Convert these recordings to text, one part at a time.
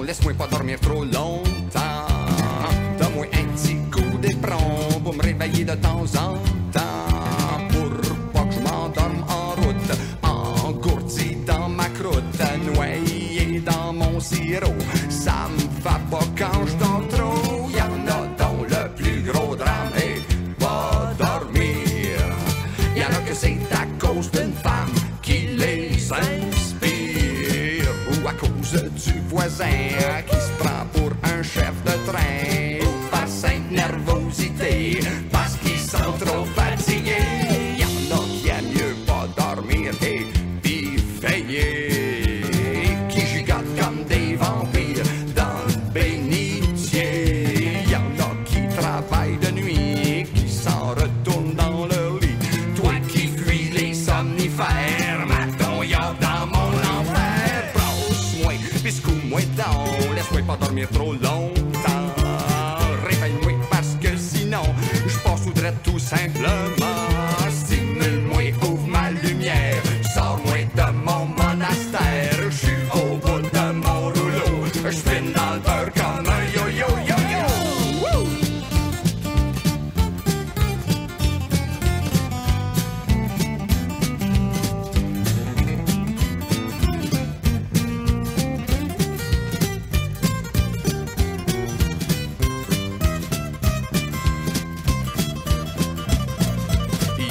laisse-moi pas dormir trop longtemps. Donne-moi un petit coup d'éperon pour me réveiller de temps en temps. Pour pas que je m'endorme en route, engourdi dans ma croûte, noyé dans mon sirop. Ça me va pas quand je dors trop. Y'en a dont le plus gros drame est pas dormir. Y'en a que c'est à cause d'une femme qui les inspire, ou à cause du voisin qui se prend pour un chef de train, ou par simple nervosité parce qu'ils sont trop fatigués. Y'en a qui aiment mieux pas dormir et puis veiller, qui gigotent comme des vampires dans le bénitier. Y'en a qui travaillent de nuit, qui s'en retournent dans leur lit. Toi qui fuis les somnifères, maton y'a dans mon enfer. Brosse-moi, pis secoue-moi donc, laisse-moi pas dormir trop longtemps. Réveille-moi parce que sinon, je passe au drette tout simplement. Stimule-moi, ouvre ma lumière, sors-moi de mon monastère. Je suis au bout de mon rouleau, je spinne dans le beurre comme un yo-yo-yo-yo. Woo!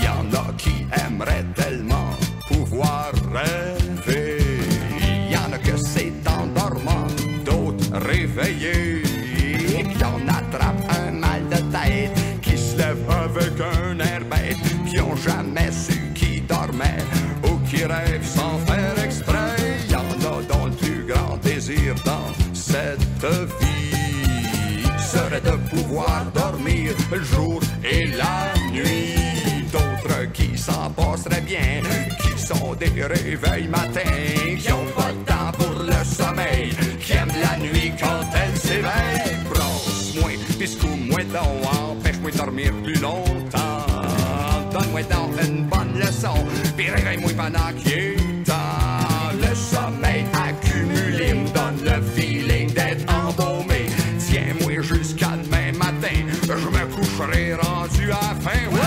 Y'en a qui aimeraient tellement pouvoir rêver. Y'en a que c'est en dormant, d'autres réveillés, qui en attrapent un mal de tête, qui se lèvent avec un air bête, qui ont jamais su qui dormait ou qui rêvent sans faire exprès. Y'en a dont le plus grand désir dans cette vie serait de pouvoir dormir le jour et la nuit. D'autres qui s'en passeraient bien, qui sont des réveils matins, qui ont pas de temps pour le sommeil, qui aiment la nuit quand elle s'éveille. Brosse-moi, pis secoue-moi donc, empêche-moi de dormir plus longtemps. Donne-moi donc une bonne leçon, pis réveille-moi pendant qu'il est temps. Le sommeil accumulé me donne le feeling d'être embaumé. Tiens-moi jusqu'à demain matin, je me coucherai rendu à la fin. Wow!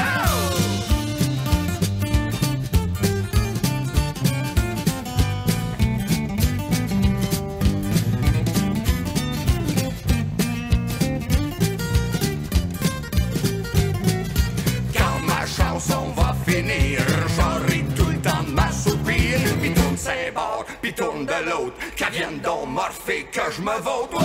On va finir, j'aurai tout le temps de m'assoupir. Pis tourne ses bords, pis tourne de l'autre, qu'elle vienne donc morpher que je me vote. Wow!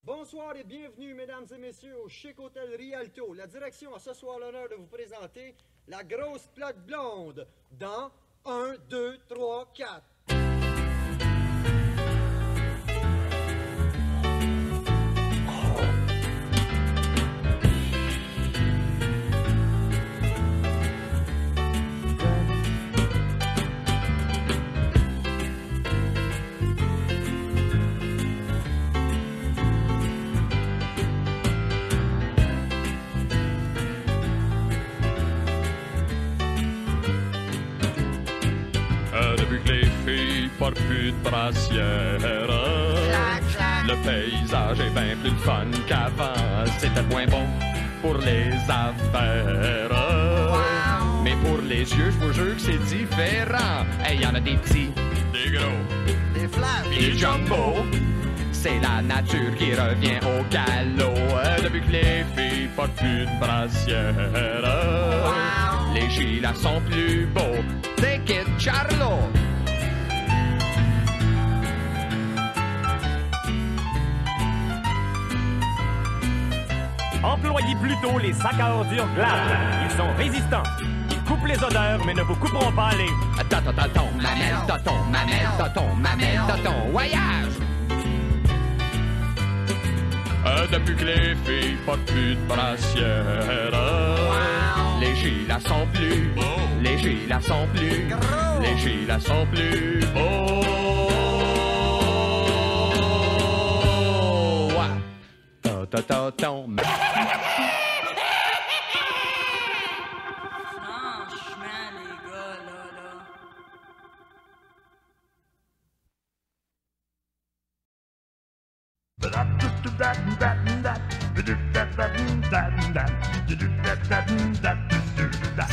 Bonsoir et bienvenue, mesdames et messieurs, au Chic Hôtel Rialto. La direction a ce soir l'honneur de vous présenter la grosse plaque blonde dans 1, 2, 3, 4. Depuis que les filles portent plus de brassière, le paysage est bien plus le fun qu'avant. C'était moins bon pour les affaires, mais pour les yeux, je vous jure que c'est différent. Hey, y en a des petits, des gros, Des flashs, pis des jumbo. C'est la nature qui revient au galop. Depuis que les filles portent plus de brassière, les gilets sont plus beaux. Des Kid Charlot. Employez plutôt les sacs à ordures Glad. Ils sont résistants. Ils coupe les odeurs, mais ne vous couperont pas les... Tonton, mamelle, tonton, mamelle, tonton, mamelle, tonton, voyage! Depuis que les filles portent plus de brassière, les gilets sont plus beaux. Les gilets sont plus gros. Les gilets sont plus beaux. Tonton, Franchement, les gars, là.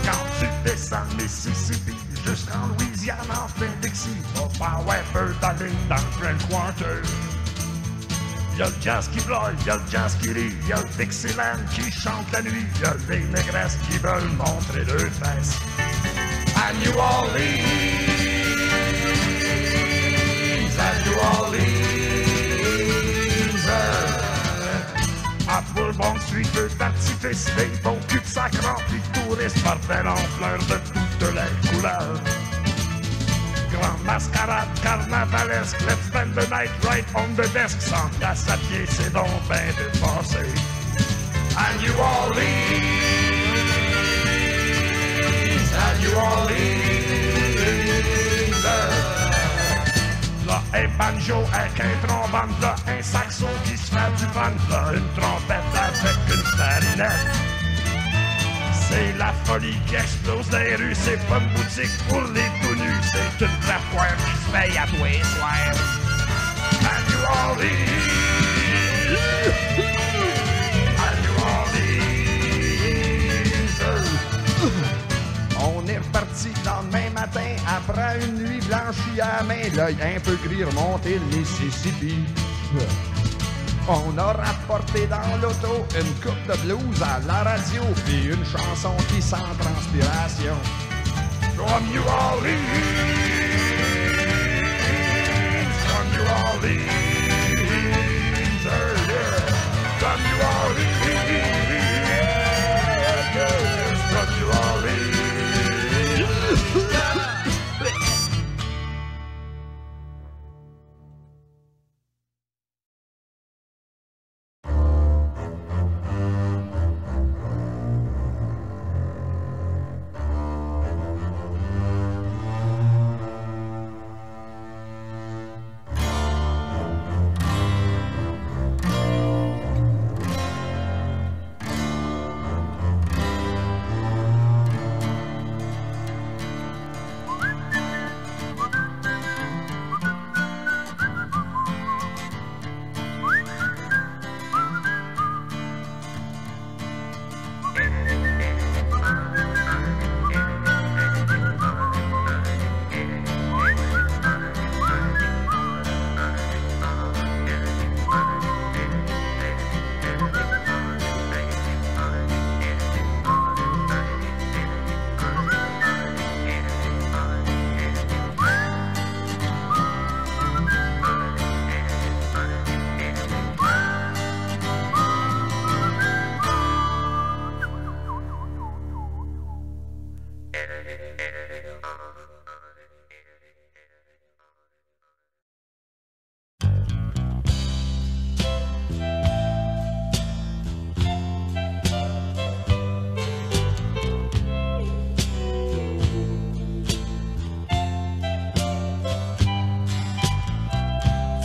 Quand tu descends Mississippi jusqu'en Louisiane, en plein Dixie, au Power Bird d'aller dans le French Quarter. Y'a le jazz qui bloye, y'a le jazz qui rit, y'a le Dixieland qui chante la nuit, y'a les négresses qui veulent montrer leurs fesses. À New Orleans, à Bourbon-Street, feu d'artifice, les bons cul-de-sac remplis de touristes, bordel en fleurs de toutes les couleurs. Grande mascarade carnavalesque, let's spend the night right on the desk, sans glace à pied, c'est donc ben dépassé. À New Orleans, là, un banjo avec un trombone, là, un saxo qui se fait du fun, là, une trompette avec une clarinette. C'est la folie qui explose dans les rues, c'est pas une boutique pour les tout nus, c'est une vraie foire qui se paye à tous les soirs. À New Orleans, on est reparti le lendemain matin après une nuit blanchie à la main, l'œil un peu gris remonté le Mississippi. On a rapporté dans l'auto une coupe de blues à la radio, puis une chanson qui sent transpiration. from New Orleans, from New Orleans, from New Orleans, from New Orleans.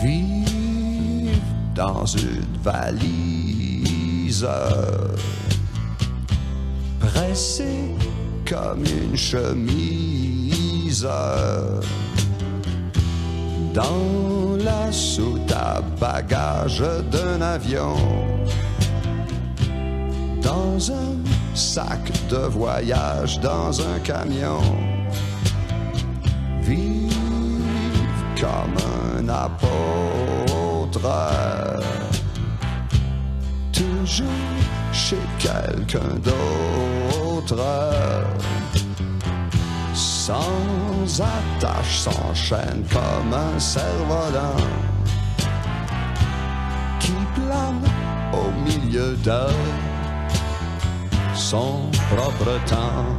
Vivre dans une valise, pressée comme une chemise, dans la soute à bagages d'un avion, dans un sac de voyage, dans un camion. Vivre comme un apôtre, toujours chez quelqu'un d'autre, sans attache, sans chaîne, comme un cerf-volant qui plane au milieu de son propre temps.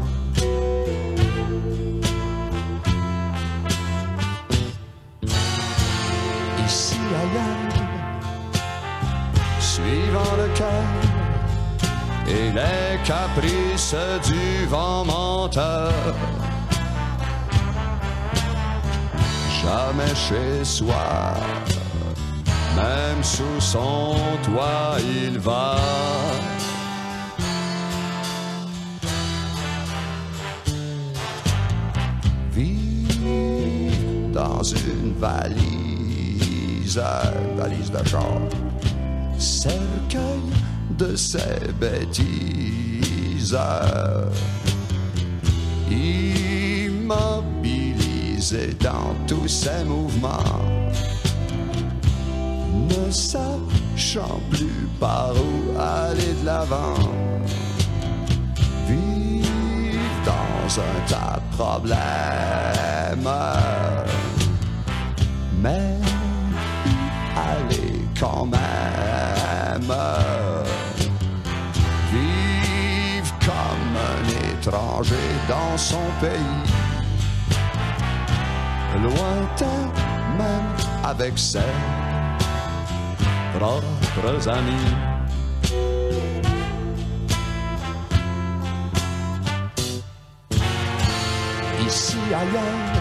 Ici ailleurs, suivant le cœur et les caprices du vent menteur, jamais chez soi, même sous son toit il va. Vivre dans une valise de char, cercueil de ses bêtises, immobilisé dans tous ses mouvements, ne sachant plus par où aller de l'avant. Vivre dans un tas de problèmes, mais aller quand même. Vivre comme un étranger dans son pays, lointain même avec ses propres amis. Ici ailleurs,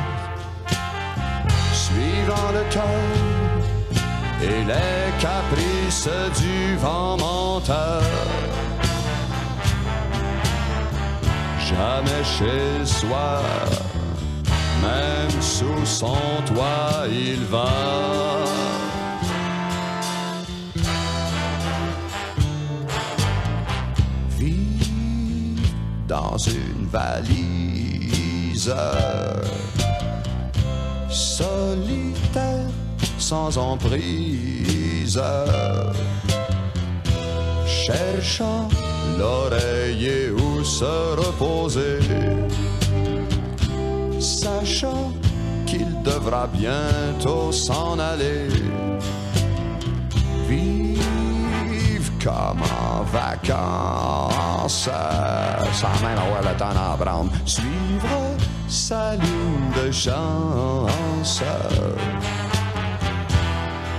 suivant le cœur et les caprices du vent menteur, jamais chez soi, même sous son toit il va. Vivre dans une valise, solitaire sans emprise, cherchant l'oreiller où se reposer, sachant qu'il devra bientôt s'en aller. Vivre comme en vacances, sans même avoir le temps d'en prendre, suivre sa ligne de chance,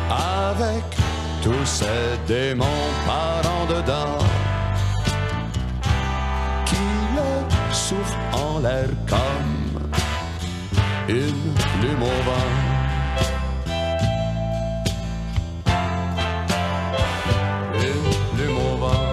avec tous ces démons parant dedans, qui le soufflent en l'air comme une plume au vent. Une plume au vent.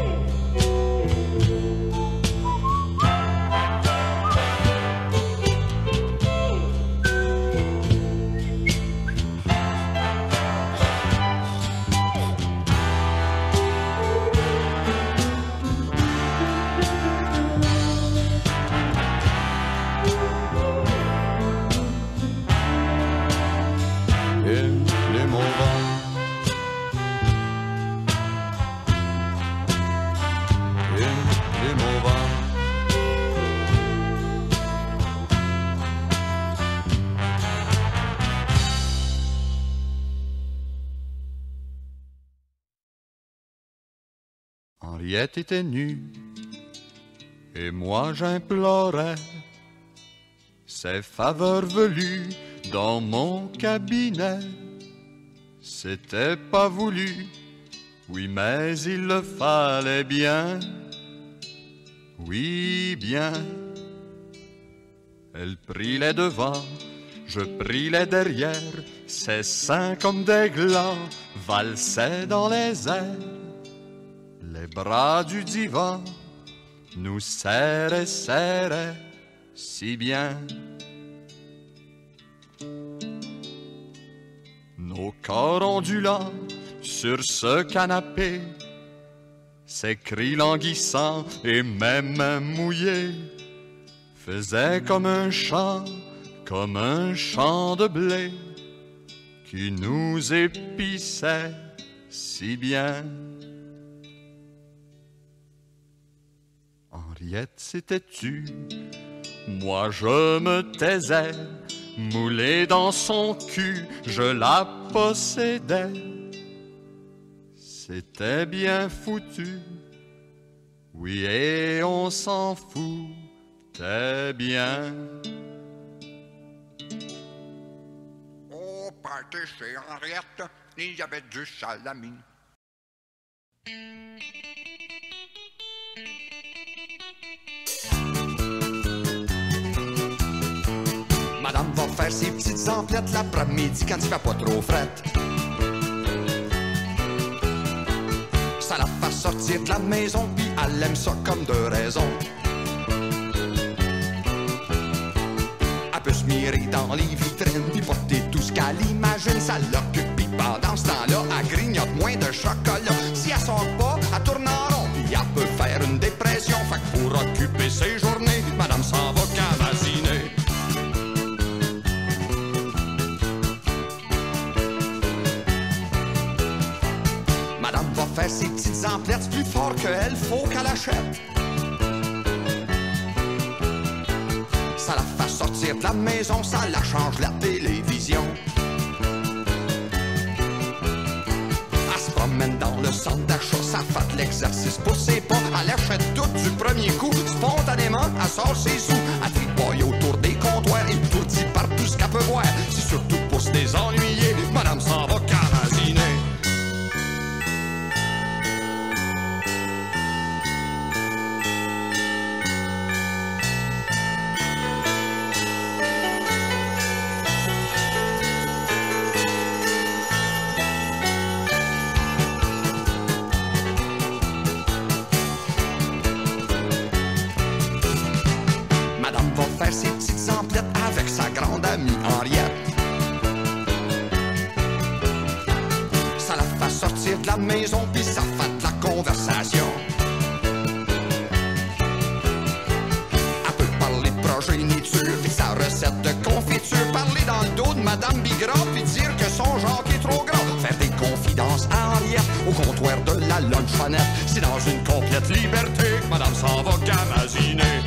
Henriette était nue, et moi j'implorais ses faveurs velues dans mon cabinet. C'était pas voulu, oui, mais il le fallait bien, oui, bien. Elle prit les devants, je pris les derrière, ses seins comme des glands valsaient dans les airs. Les bras du divan nous serraient, serraient si bien. Nos corps ondulants sur ce canapé, ses cris languissants et même mouillés, faisaient comme un chant de blé, qui nous épissait si bien. Henriette s'était tue, moi je me taisais, moulée dans son cul, je la possédais. C'était bien foutu, Oui, et on s'en foutait bien. Au party chez Henriette, il y avait du salami. Madame va faire ses petites emplettes l'après-midi quand il fait pas trop fret. Ça la fait sortir de la maison, puis elle aime ça comme de raison. Elle peut se mirer dans les vitrines, puis porter tout ce qu'elle imagine. Ça l'occupe, puis pendant ce temps-là, elle grignote moins de chocolat. Si elle sort pas, elle tourne en rond, puis elle peut faire une dépression. Fait que pour occuper ses journées, madame s'en va cavasiner. Madame va faire ses petites emplettes plus fort qu'elle, faut qu'elle achète. Ça la fait sortir de la maison, ça la change la télévision. Elle se promène dans le centre d'achat, ça fait de l'exercice pour ses pas. Elle achète tout du premier coup, spontanément, elle sort ses sous. Elle tripoille autour des comptoirs, étourdie par tout ce qu'elle peut voir. C'est surtout pour se désennuyer, madame s'en va caraziner. Ses petites emplettes avec sa grande amie Henriette. Ça la fait sortir de la maison, puis ça fait de la conversation. Elle peut parler de progéniture, puis sa recette de confiture. Parler dans le dos de Madame Bigra, puis dire que son genre est trop gras. Faire des confidences à Henriette au comptoir de la lunchonette. C'est dans une complète liberté que Madame s'en va gamaziner.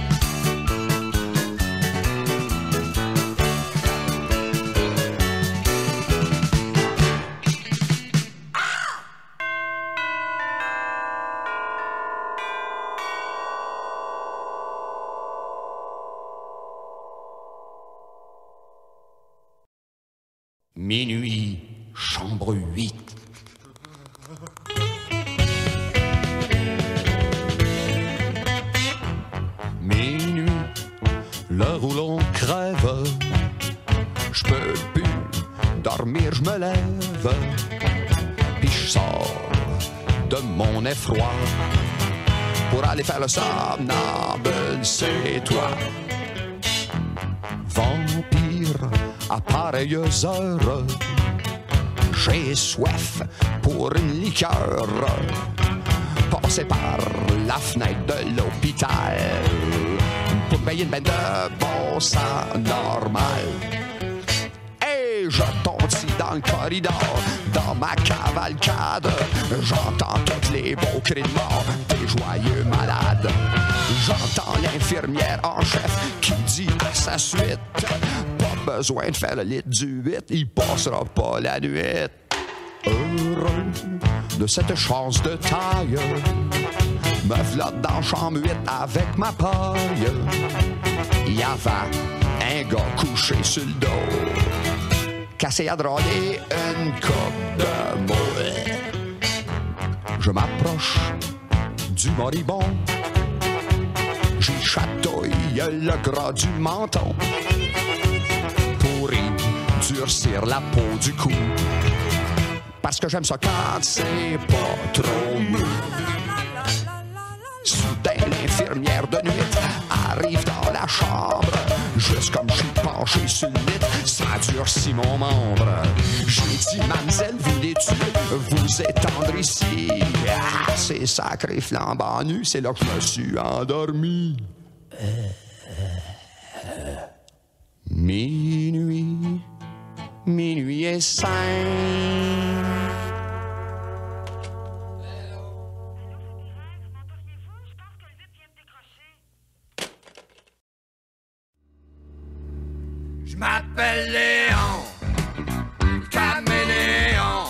Minuit, chambre 8. Minuit, l'heure où l'on crève. Je peux plus dormir, je me lève. Puis je sors de mon effroi pour aller faire le somnambule, c'est toi. Vampire, à pareilles heures, j'ai soif pour une liqueur. Passer par la fenêtre de l'hôpital pour payer une benne de bon sang normal. Et je tontis dans le corridor, dans ma cavalcade. J'entends tous les beaux cris de mort des joyeux malades. J'entends l'infirmière en chef qui dit à sa suite: pas besoin de faire le lit du 8, il passera pas la nuit. Heureux de cette chance de taille, me flotte dans chambre 8 avec ma paille. Il y avait un gars couché sur le dos, cassé à drôler une coupe de mots. Je m'approche du moribond, j'y chatouille le gras du menton pour y durcir la peau du cou. Parce que j'aime ça quand c'est pas trop mou. Soudain, l'infirmière de nuit arrive dans la chambre. Juste comme je suis penché sur le lit, ça durcit mon membre. J'ai dit, mademoiselle, voulez-tu vous étendre ici? Ah, c'est sacré flambant nu, c'est là que je me suis endormi. Minuit, minuit et 5. Je m'appelle Léon, caméléon.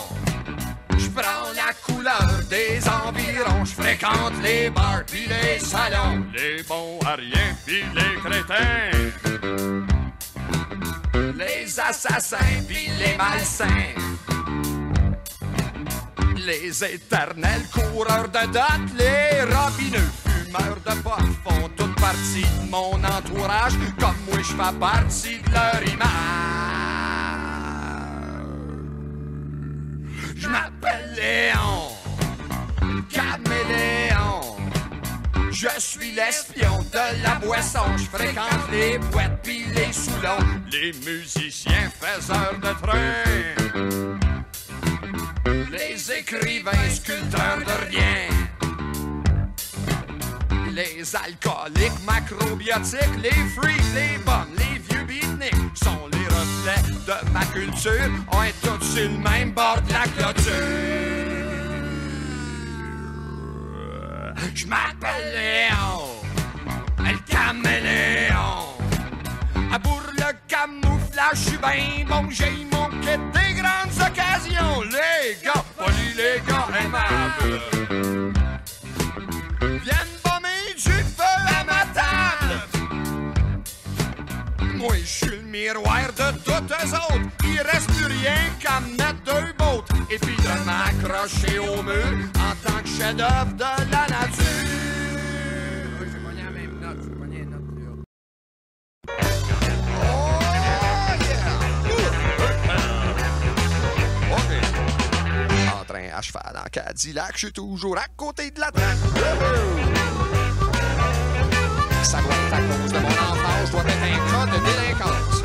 Je prends la couleur des environs, je ferai fréquente les bars pis les salons, Les bons à rien pis les crétins. les assassins pis les malsains, les éternels coureurs de dot, les robineux fumeurs de pot font toute partie de mon entourage, comme moi je fais partie de leur image. Je m'appelle Léon, caméléon. Je suis l'espion de la boisson. Je fréquente les boîtes pis les soulons, Les musiciens faiseurs de train. les écrivains sculpteurs de rien, les alcooliques macrobiotiques, les freaks, les bums, les vieux beatniks sont les reflets de ma culture. On est tous sur le même bord de la clôture. Je m'appelle Léon, le caméléon. Pour le camouflage, je suis ben bon, j'ai mon kit des grandes occasions. Les gars polis, les gars aimables viennent bomber du feu à ma table. Moi, je suis le miroir de toutes eux autres. Il reste plus rien qu'à me mettre deux bottes et puis de m'accrocher au mur en tant que chef-d'œuvre de la nature. J'ai pogné la même note, j'ai pogné une note plus haute. En train à cheval en Cadillac, je suis toujours à côté de la traque. Ça doit être à cause de mon enfance, je dois être un cas de délinquance.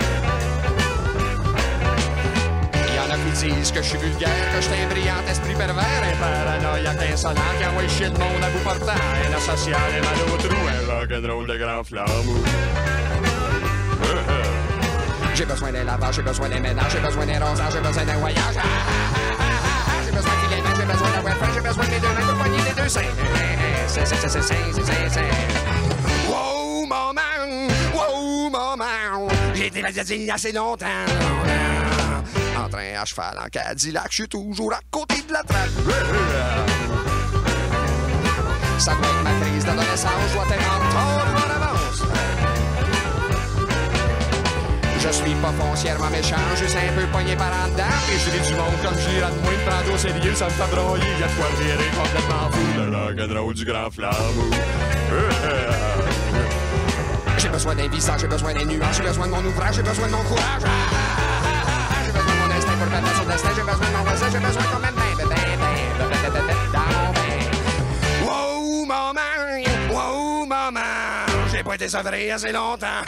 Il y en a qui disent que je suis vulgaire, que je suis un brillant esprit pervers, un paranoïaque insolent qui envoie chier le monde à bout portant, un asocial et mal au trou, un rock'n'roll de grand flambeau. J'ai besoin d'un lavage, j'ai besoin d'un ménage, j'ai besoin d'un rasage, j'ai besoin d'un voyage. J'ai besoin de les mains, j'ai besoin d'un welfare, j'ai besoin de mes deux mains pour poigner les deux seins. Wow, maman, j'ai été magazine il y a assez longtemps. En train à cheval en Cadillac, je suis toujours à côté de la traque. Ça doit être ma crise d'adolescence, je dois être en retard ou en avance. Je suis pas foncièrement méchant, je suis un peu pogné par en dedans. Et je ris du monde comme j'irai de moins de prendre au sérieux, ça me fait broyer. Y'a de quoi virer complètement fou, le rock'n'roll du grand flambeau. J'ai besoin d'un visage, j'ai besoin des nuages, j'ai besoin de mon ouvrage, j'ai besoin de mon courage. J'ai besoin de mon instinct pour battre sur le destin, j'ai besoin de mon voisin, j'ai besoin qu'on m'aime wow, maman, j'ai pas été sevré assez longtemps.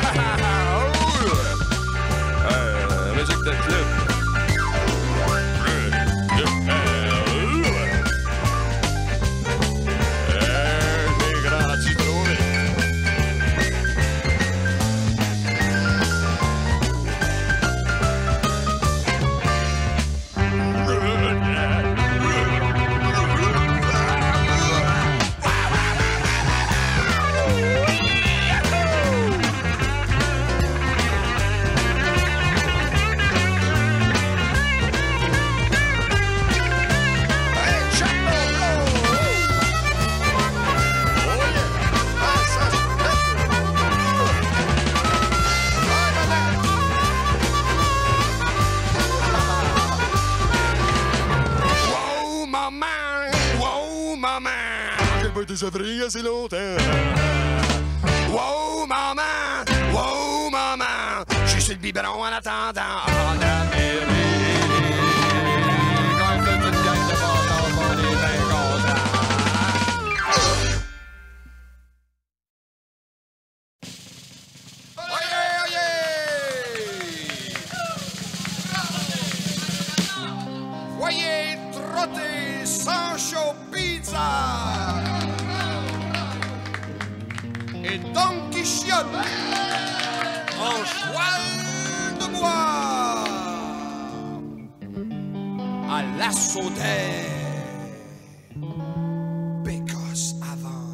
Musique de club. J'ai grandi trop vite. Ça ferait assez longtemps. Wow, maman, je suis sur le biberon en attendant. En Amérique, quand toute une gang de bâtards, on est bien contents. Voyez trotter Sancho Pizza et Don Quichotte en cheval de bois à l'assaut d'air bécosse avant.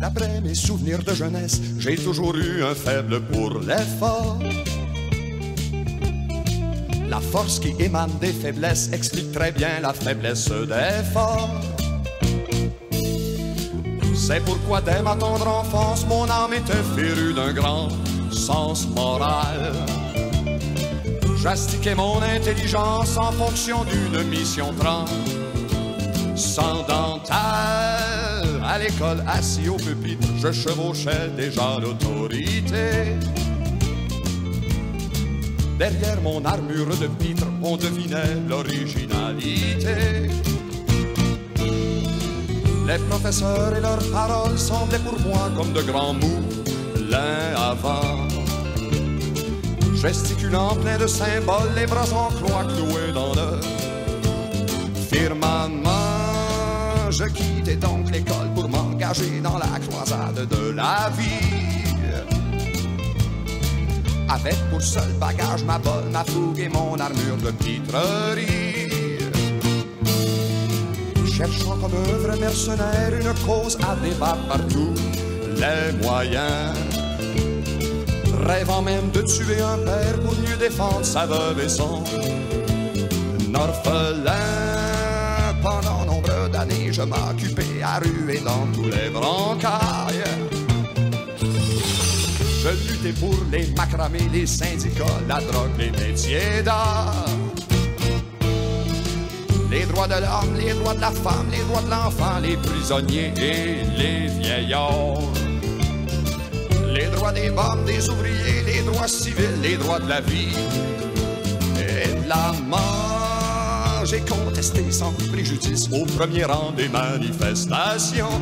D'après mes souvenirs de jeunesse, j'ai toujours eu un faible pour l'effort. La force qui émane des faiblesses explique très bien la faiblesse d'effort. C'est pourquoi dès ma tendre enfance, mon âme était férue d'un grand sens moral. J'astiquais mon intelligence en fonction d'une mission transcendantale. À l'école, assis au pupitre, je chevauchais déjà l'autorité. Derrière mon armure de pitre, on devinait l'originalité. Les professeurs et leurs paroles semblaient pour moi comme de grands moulins à vent. Gesticulant plein de symboles, les bras en croix cloués dans le firmament. Je quittais donc l'école pour m'engager dans la croisade de la vie. Avec pour seul bagage ma bolle, ma fougue et mon armure de pitrerie. Cherchant comme un vrai mercenaire une cause à débattre par tous les moyens. Rêvant même de tuer un père pour mieux défendre sa veuve et son orphelin. Pendant nombre d'années, je m'occupais à ruer dans tous les brancards. Je luttais pour les macramés, les syndicats, la drogue, les métiers d'art. Les droits de l'homme, les droits de la femme, les droits de l'enfant, les prisonniers et les vieillards. Les droits des bonnes, des ouvriers, les droits civils, les droits de la vie et de la mort. J'ai contesté sans préjudice au premier rang des manifestations.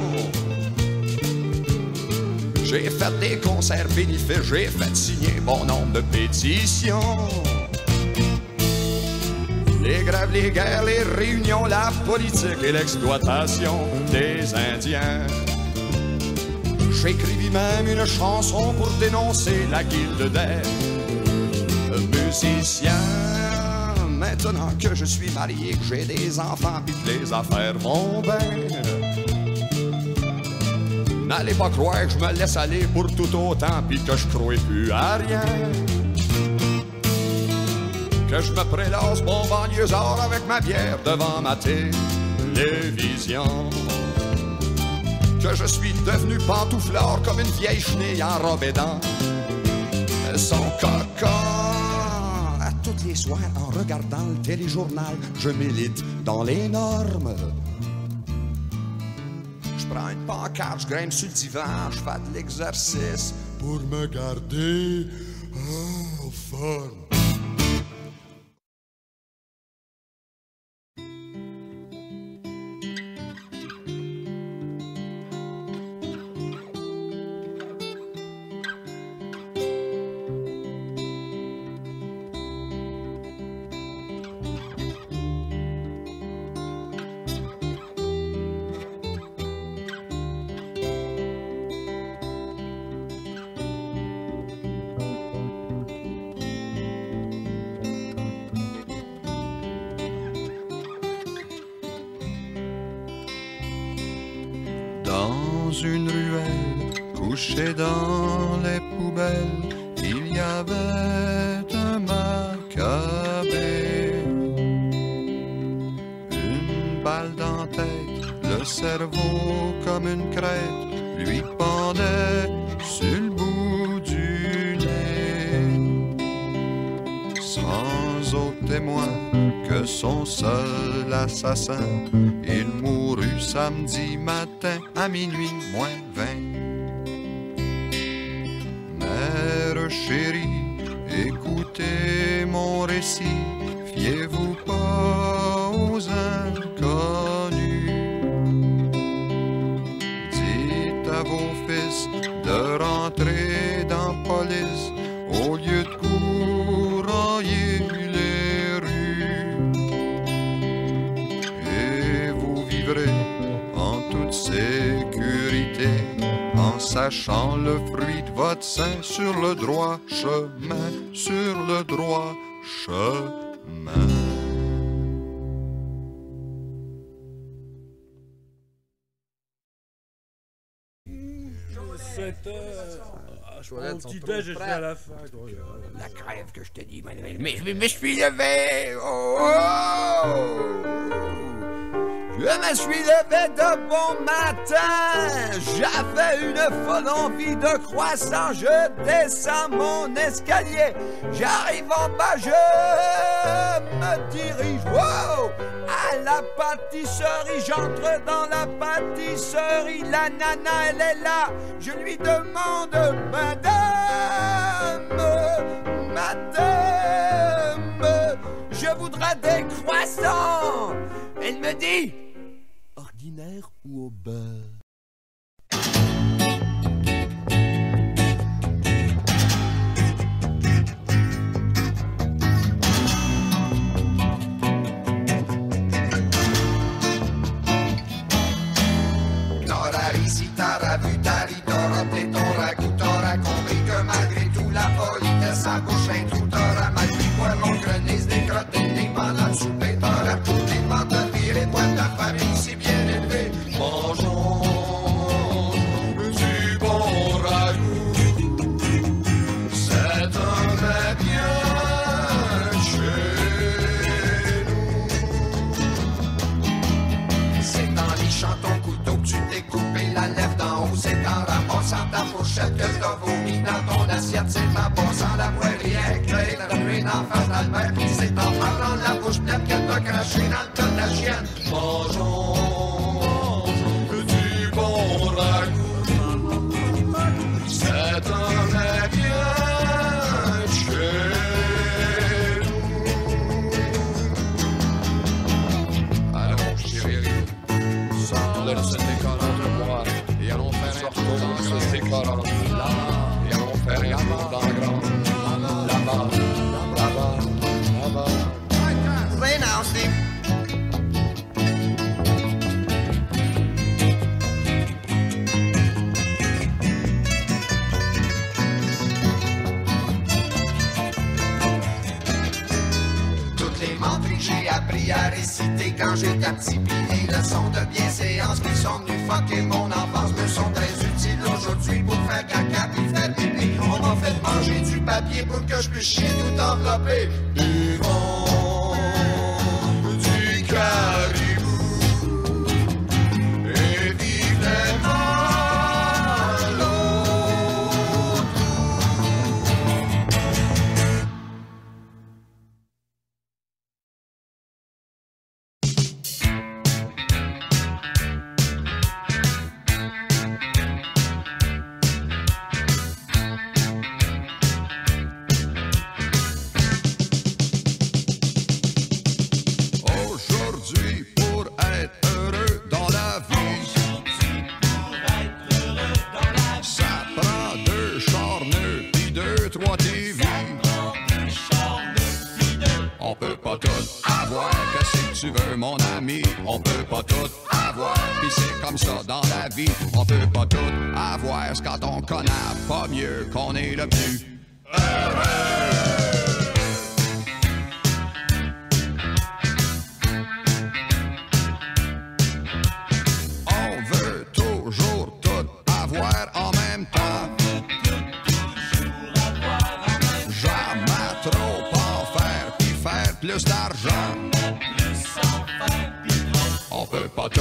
J'ai fait des concerts bénéfices, j'ai fait signer bon nombre de pétitions. Les grèves, les guerres, les réunions, la politique et l'exploitation des Indiens. J'écrivis même une chanson pour dénoncer la guilde des musiciens. Maintenant que je suis marié, que j'ai des enfants pis que les affaires vont bien, n'allez pas croire que je me laisse aller pour tout autant pis que je crois plus à rien. Que je me prélasse bon banlieusard avec ma bière devant ma télévision. Que je suis devenu pantouflard comme une vieille chenille enrobée dans son cocon. À tous les soirs, en regardant le téléjournal, je milite dans les normes. Je prends une pancarte, je grimpe sur le divan, je fais de l'exercice pour me garder en forme. Dans une ruelle, couchée dans les poubelles, il y avait un macabé. Une balle dans la tête, le cerveau comme une crête, lui pendait sur le bout du nez. Sans autre témoin que son seul assassin, il mourut samedi matin à minuit moins 20. Mère chérie, écoutez mon récit, fiez-vous pas aux inconnus. Dites à vos fils de rentrer dans la police au lieu de courailler les rues. Et vous vivrez en toute sécurité, en sachant le fruit de votre sein sur le droit chemin, sur le droit chemin. Mon petit déj jusqu'à à la fin. La crève que je te dis, Manuel. Mais je me suis levé. Oh, oh! Je me suis levé de bon matin, j'avais une folle envie de croissant, je descends mon escalier, j'arrive en bas, je me dirige, wow, à la pâtisserie, j'entre dans la pâtisserie, la nana elle est là, je lui demande, madame, je voudrais des croissants. Elle me dit, ordinaire ou au beurre? T'auras ici, t'auras vu, t'as ri, t'auras pris ton ragoût, t'auras compris que malgré tout la politesse, sa bouche un trou, t'auras mal pris poiron, grenise, des crottines, des pendant le souper, t'auras tout les bandes de pire et boîte de la famille si bien élevée. Mangeons du bon ragoût, c'est un vrai bien chez nous. C'est en lichant ton couteau que tu t'es coupé la lèvre d'en haut, c'est en ramassant ta fourchette que t'as vomi dans ton assiette, c'est en passant la moirière, créer la ruée d'en face d'Albert, c'est en parlant de la bouche pleine que t'as craché dans le tas de la chienne. Mangeons du bon ragoût, c'est un vrai bien chez nous. Alors, chérie, sortons de ce décor entre moi et allons faire un tour dans ce décor là, et allons faire un tour dans la grande, là-bas, là-bas, là-bas. Play now, Steve. Toutes les menteries que j'ai appris à réciter quand j'étais petit, pis les leçons de bienséance qui sont venues fucker mon enfance me sont très utiles aujourd'hui pour faire caca puis faire pipi. On m'a fait manger du papier pour que je puisse chier tout enveloppé. Buvons du caribou et vivement l'autre. Aujourd'hui, pour être heureux dans la vie, ça prend 2 charneux pis 2, 3 TV. On peut pas tout avoir, qu'est-ce que tu veux, mon ami? On peut pas tout avoir, pis c'est comme ça dans la vie. On peut pas tout avoir, c'est quand on connaît pas mieux qu'on est le plus heureux. Toujours tout avoir en même temps. Jamais trop en faire puis faire plus d'argent. On peut pas tout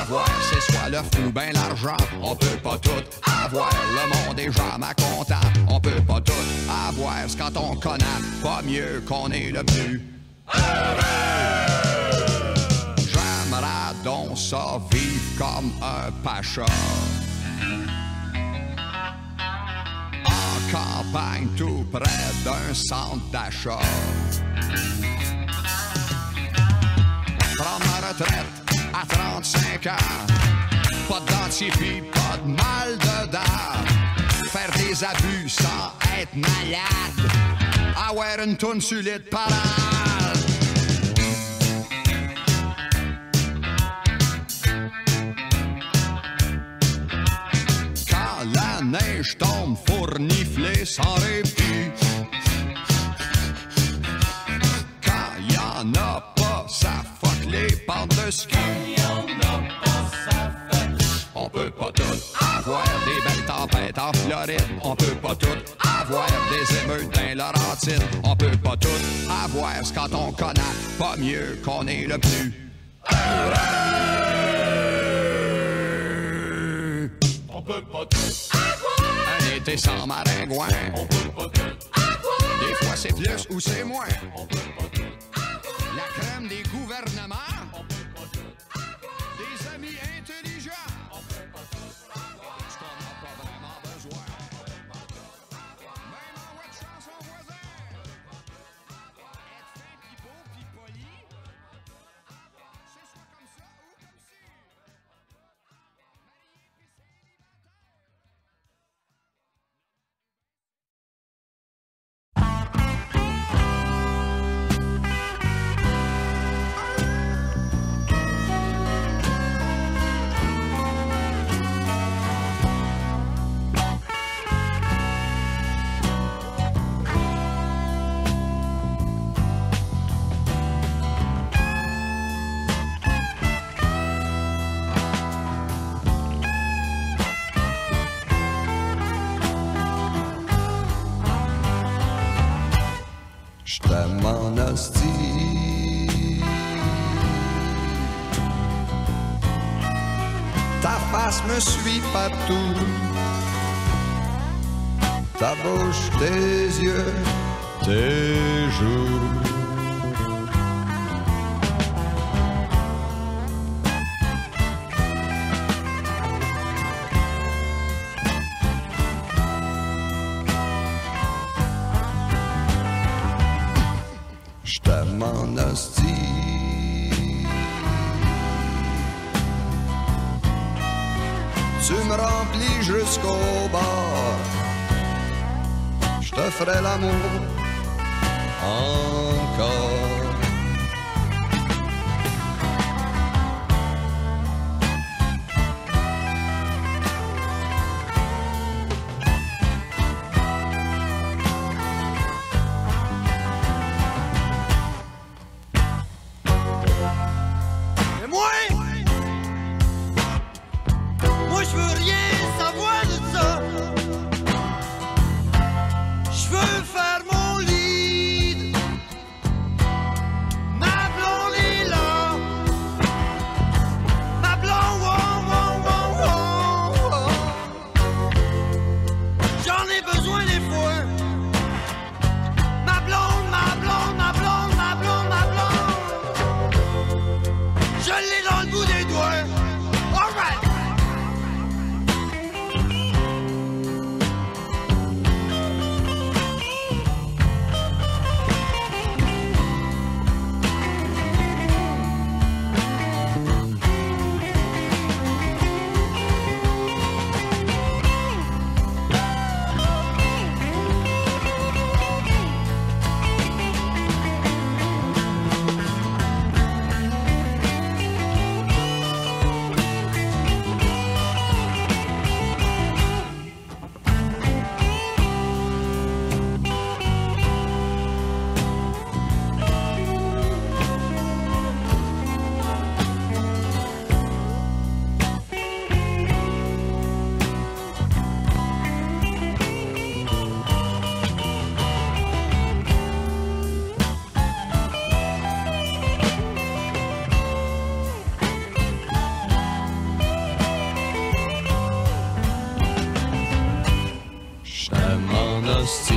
avoir, c'est soit le fou ou ben l'argent. On peut pas tout avoir, le monde est jamais content. On peut pas tout avoir, c'est quand on connaît pas mieux qu'on est le plus heureux. J'aimerais donc ça vivre comme un pacha. En campagne tout près d'un centre d'achat. Prendre ma retraite à 35 ans. Pas de dentier pis pas de mal dedans. Faire des abus sans être malade. Avoir une toune sur lit de parade. Quand la neige tombe, faut renifler sans répit. Quand y'en a pas, ça fuck les pentes de ski. On peut pas tout avoir des belles tempêtes en Floride. On peut pas tout avoir des émeutes dans Laurentides. On peut pas tout avoir, c'est quand on connaît pas mieux qu'on est le plus heureux. c'est sans maringouin. Des fois c'est plus ou c'est moins. La crème des gouvernements. Des amis intelligents. Ce qu'on n'a pas vraiment besoin. Même en wet chance son voisin. Être fin pis beau pis poli. C'est soit comme ça ou comme ci. J't'aime en hostie. Ta face me suit partout. Ta bouche, tes yeux, tes joues. J't'aime en hostie. Tu me remplis jusqu'au bord. J'te ferai l'amour encore. Moi je veux rien savoir de ça. Je veux faire mon lead. Ma blonde est là. Ma blonde, wow, wow, wow, wow. J'en ai besoin des fois. Ma blonde, ma blonde, ma blonde, ma blonde, ma blonde. Je l'ai dans le bout des doigts. All right. J't'aime en hostie.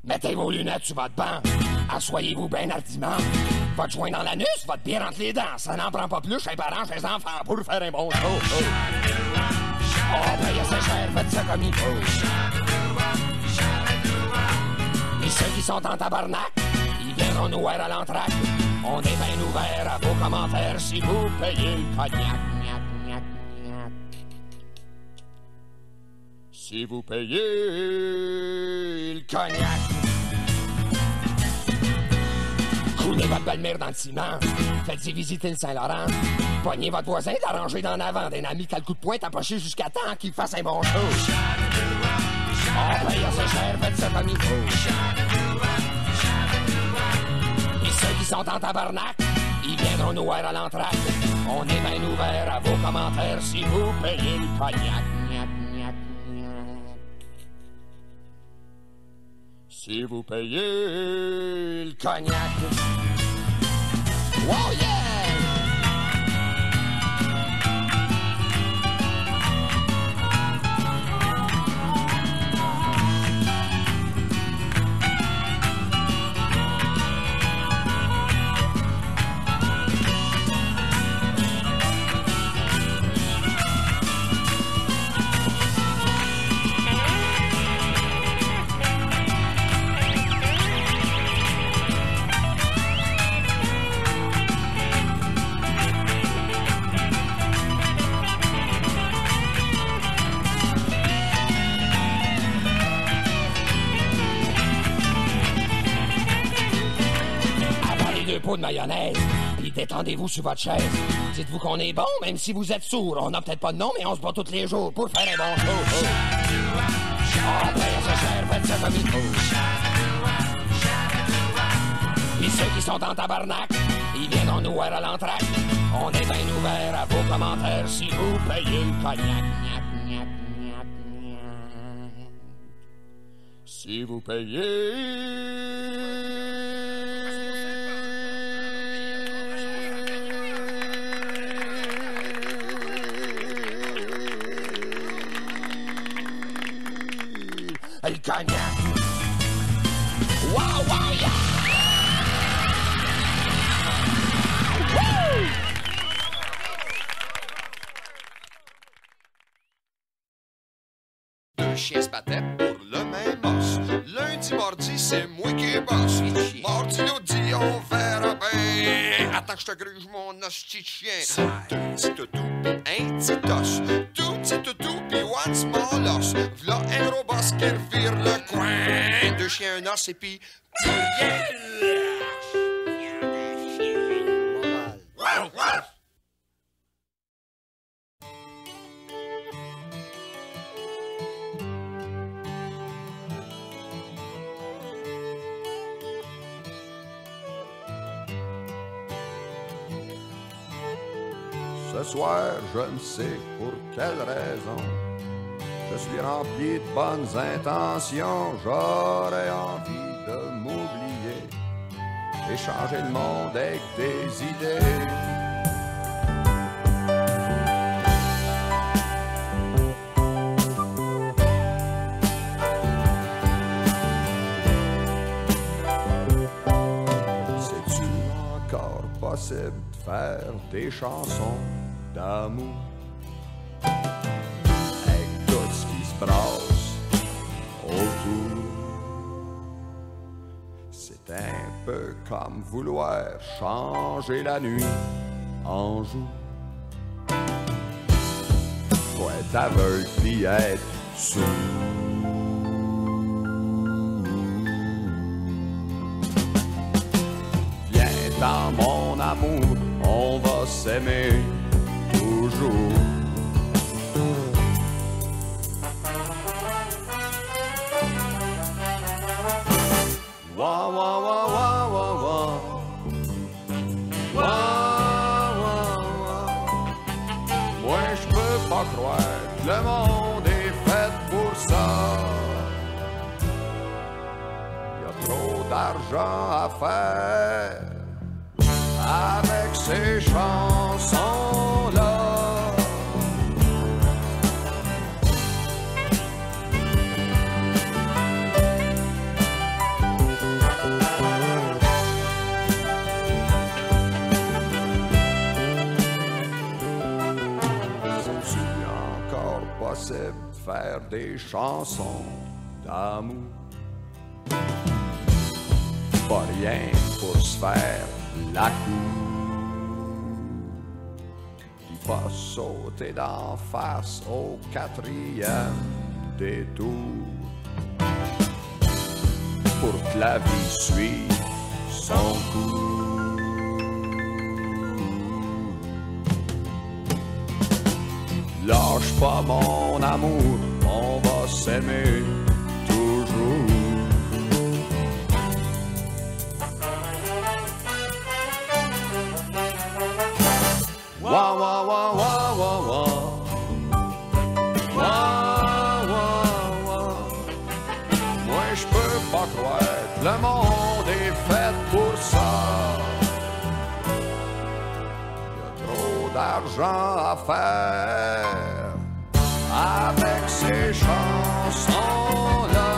Mettez vos lunettes sur votre banc. Assoyez-vous bien hardiment. Votre joint dans l'anus, votre bière entre les dents. Ça n'en prend pas plus chez les parents, chez les enfants pour faire un bon show. Oh, payez assez cher, faites ça comme il faut. Et ceux qui sont en tabarnak, ils viendront nous voir à l'entraque. On est bien ouvert à vos commentaires si vous payez le cognac. Si vous payez le cognac. Coulez votre belle-mère dans le ciment. Faites-y visiter le Saint-Laurent. Pognez votre voisin d'arranger d'en avant d'un ami qui a le coup de poing tapoché jusqu'à temps qu'il fasse un bon show. Oh, payez assez cher, faites ça comme il faut. Et ceux qui sont en tabarnak, ils viendront nous voir à l'entracte. On est bien ouvert à vos commentaires si vous payez le cognac. Si vous payez le cognac. Wow, yeah! Pot de mayonnaise, puis détendez-vous sur votre chaise. Dites-vous qu'on est bon, même si vous êtes sourd. On n'a peut-être pas de nom, mais on se bat tous les jours pour faire un bon show. Faites ça comme il faut. Puis ceux qui sont en tabarnak, ils viendront nous voir à l'entracte. On est bien ouvert à vos commentaires si vous payez le cognac. Si vous payez... le cognac. Wow, wow, yeah! Woo! Deux chiens se battaient pour le même os. Lundi, mardi, c'est moi qui bosse. Mardi, l'audi, on verra bien. Attends que je te gruge mon hostie de chien. Deux petits toutous, un petit os. Tout petit toutou, pis one small os. V'là un gros boss qui revire le coin. Deux chiens, un os, et pis plus rien. Ce soir, je ne sais pour quelle raison, je suis rempli de bonnes intentions. J'aurais envie de m'oublier et changer le monde avec des idées. C'est-tu encore possible de faire des chansons d'amour avec tout ce qui se brasse autour? C'est un peu comme vouloir changer la nuit en jour. Faut être aveugle puis être sourd. Viens dans mon amour, on va s'aimer toujours. Wa wa wa wa wa wa. Wa wa wa. Moi je peux pas croire que le monde est fait pour ça. Y a trop d'argent à faire avec ces chansons-là. C'est-tu encore possible de faire des chansons d'amour? Pas rien pour se faire la cour, puis pas sauter d'en face au 4e détour, pour que la vie suive son cours. Lâche pas mon amour, on va s'aimer toujours. d'argent à faire avec ces chansons-là.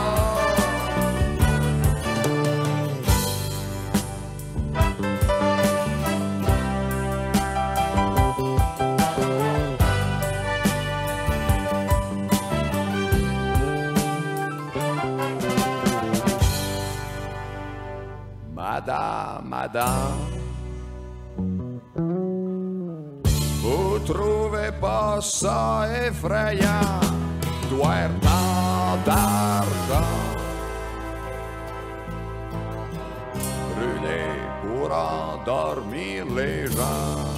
Madame, vous trouvez pas ça effrayant, doit tant d'argent brûlé pour endormir les gens.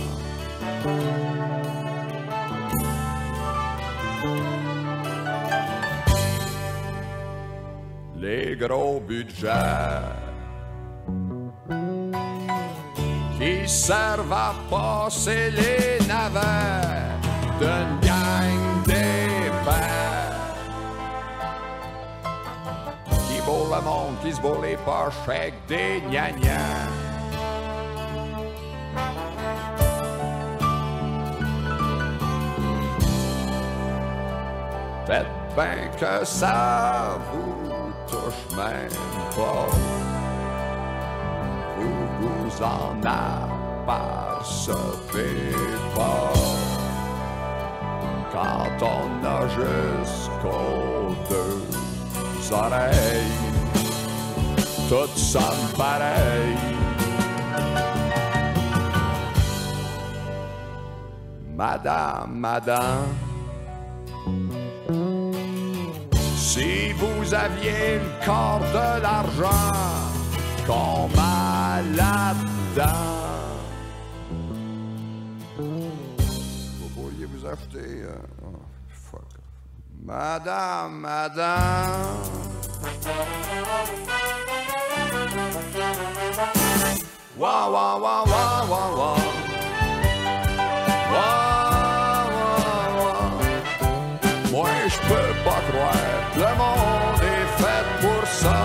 Les gros budgets qui servent à passer les navets d'une gang d'épais qui bourre le monde, qui se bourre les poches avec des gnagnans. Faites bien que ça vous touche même pas, vous en apercevez pas quand on a jusqu'aux deux oreilles, tout sonne pareil. Madame, si vous aviez le corps de l'argent qu'on m'a là-dedans, vous pourriez vous acheter fuck. Madame, wa wa wa wa wa wa wa wa. Moi je peux pas croire, le monde est fait pour ça.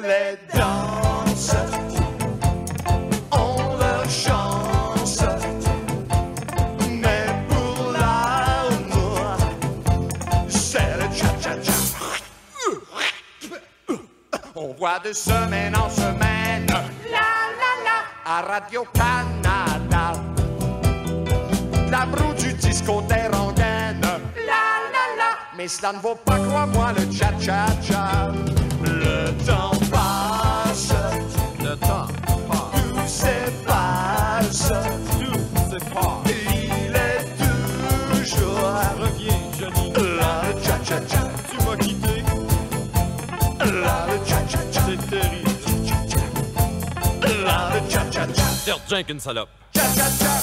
Les danses ont leur chance, mais pour l'amour, c'est le cha-cha-cha. On voit de semaine en semaine, la la la, à Radio-Canada, la broue du disco des rengaines, la la la, mais cela ne vaut pas, crois-moi, le cha-cha-cha. Le temps passe, le temps passe, tout s'efface, tout s'efface. Il est toujours, reviens Johnny, là le cha-cha-cha, tu m'as quitté, là le cha-cha-cha, c'est terrible, là le cha-cha-cha, Serge Jenkins, salope. Cha-cha-cha.